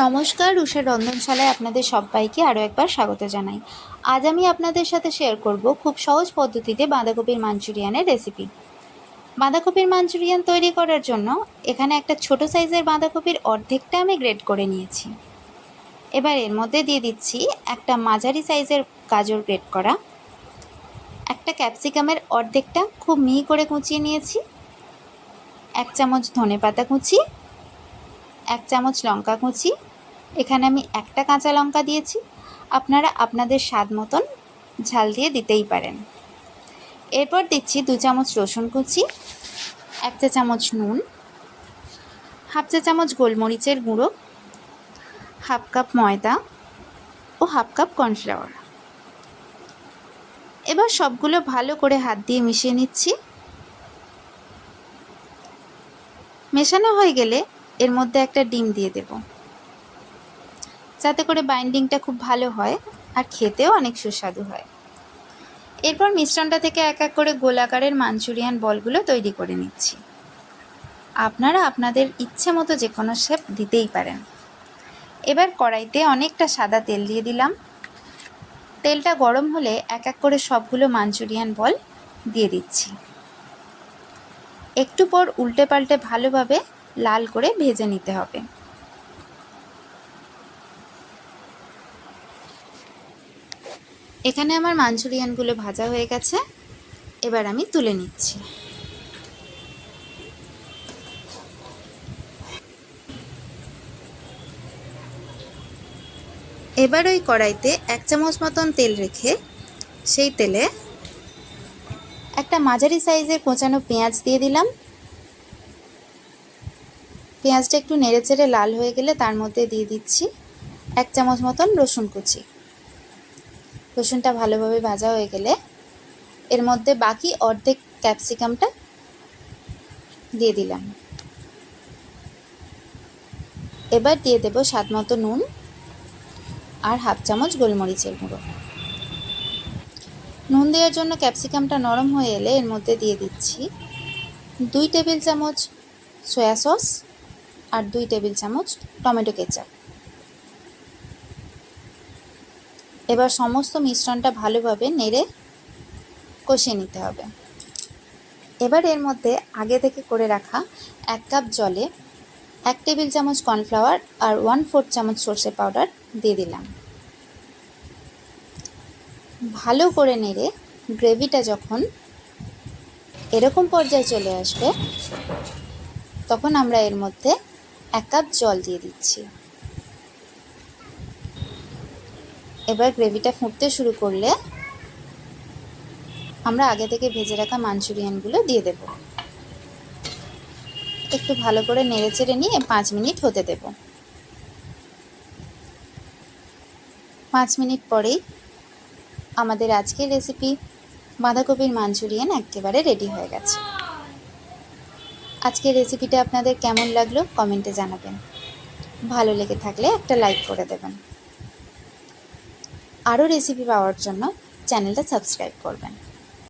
নমস্কার, রুষের রন্ধনশালায় আপনাদের সবাইকে আরও একবার স্বাগত জানাই। আজ আমি আপনাদের সাথে শেয়ার করব খুব সহজ পদ্ধতিতে বাঁধাকপির মাঞ্চুরিয়ানের রেসিপি। বাঁধাকপির মাঞ্চুরিয়ান তৈরি করার জন্য এখানে একটা ছোট সাইজের বাঁধাকপির অর্ধেকটা আমি গ্রেট করে নিয়েছি। এবার এর মধ্যে দিয়ে দিচ্ছি একটা মাঝারি সাইজের গাজর গ্রেট করা, একটা ক্যাপসিকামের অর্ধেকটা খুব মিহি করে কুচিয়ে নিয়েছি, 1 চামচ ধনেপাতা কুচি, 1 চামচ লঙ্কা কুচি, এখানে আমি একটা কাঁচা লঙ্কা দিয়েছি, আপনারা আপনাদের স্বাদ মতন ঝাল দিয়ে দিতেই পারেন। এরপর দিচ্ছি 2 চামচ রসুন কুচি, 1 চা চামচ নুন, হাফ চা চামচ গোলমরিচের গুঁড়ো, হাফ কাপ ময়দা ও হাফ কাপ কর্নফ্লাওয়ার। এবার সবগুলো ভালো করে হাত দিয়ে মিশিয়ে নিচ্ছি। মেশানো হয়ে গেলে এর মধ্যে একটা ডিম দিয়ে দেব, যাতে করে বাইন্ডিংটা খুব ভালো হয় আর খেতেও অনেক সুস্বাদু হয়। এরপর মিশ্রণটা থেকে এক এক করে গোলাকারের মাঞ্চুরিয়ান বলগুলো তৈরি করে নিচ্ছি। আপনারা আপনাদের ইচ্ছে মতো যে কোনো শেপ দিতেই পারেন। এবার কড়াইতে অনেকটা সাদা তেল দিয়ে দিলাম। তেলটা গরম হলে এক এক করে সবগুলো মাঞ্চুরিয়ান বল দিয়ে দিচ্ছি। একটু পর উল্টে পাল্টে ভালোভাবে লাল করে ভেজে নিতে হবে। এখানে আমার মাঞ্চুরিয়ানগুলো ভাজা হয়ে গেছে, এবার আমি তুলে নিচ্ছি। এবার ওই কড়াইতে 1 চামচ মতন তেল রেখে সেই তেলে একটা মাঝারি সাইজের কোঁচানো পেঁয়াজ দিয়ে দিলাম। পেঁয়াজটা একটু নেড়েচেড়ে লাল হয়ে গেলে তার মধ্যে দিয়ে দিচ্ছি 1 চামচ মতন রসুন কুচি। রসুনটা ভালোভাবে ভাজা হয়ে গেলে এর মধ্যে বাকি অর্ধেক ক্যাপসিকামটা দিয়ে দিলাম। এবার দিয়ে দেব স্বাদ মতো নুন আর হাফ চামচ গোলমরিচের গুঁড়ো। নুন দেওয়ার জন্য ক্যাপসিকামটা নরম হয়ে এলে এর মধ্যে দিয়ে দিচ্ছি 2 টেবিল চামচ সয়া সস আর 2 টেবিল চামচ টমেটো কেচাপ। এবার সমস্ত মিশ্রণটা ভালোভাবে নেড়ে কষিয়ে নিতে হবে। এবার এর মধ্যে আগে থেকে করে রাখা 1 কাপ জলে 1 টেবিল চামচ কর্নফ্লাওয়ার আর 1/4 চামচ সর্ষে পাউডার দিয়ে দিলাম। ভালো করে নেড়ে গ্রেভিটা যখন এরকম পর্যায়ে চলে আসবে তখন আমরা এর মধ্যে 1 কাপ জল দিয়ে দিচ্ছি। এবার গ্রেভিটা ফুটতে শুরু করলে আমরা আগে থেকে ভেজে রাখা মাঞ্চুরিয়ানগুলো দিয়ে দেব। একটু ভালো করে নেড়েচেড়ে নিয়ে 5 মিনিট হতে দেব। 5 মিনিট পরেই আমাদের আজকের রেসিপি বাঁধাকপির মাঞ্চুরিয়ান একেবারে রেডি হয়ে গেছে। আজকের রেসিপিটা আপনাদের কেমন লাগলো কমেন্টে জানাবেন। ভালো লেগে থাকলে একটা লাইক করে দেবেন। আরও রেসিপি পাওয়ার জন্য চ্যানেলটা সাবস্ক্রাইব করবেন।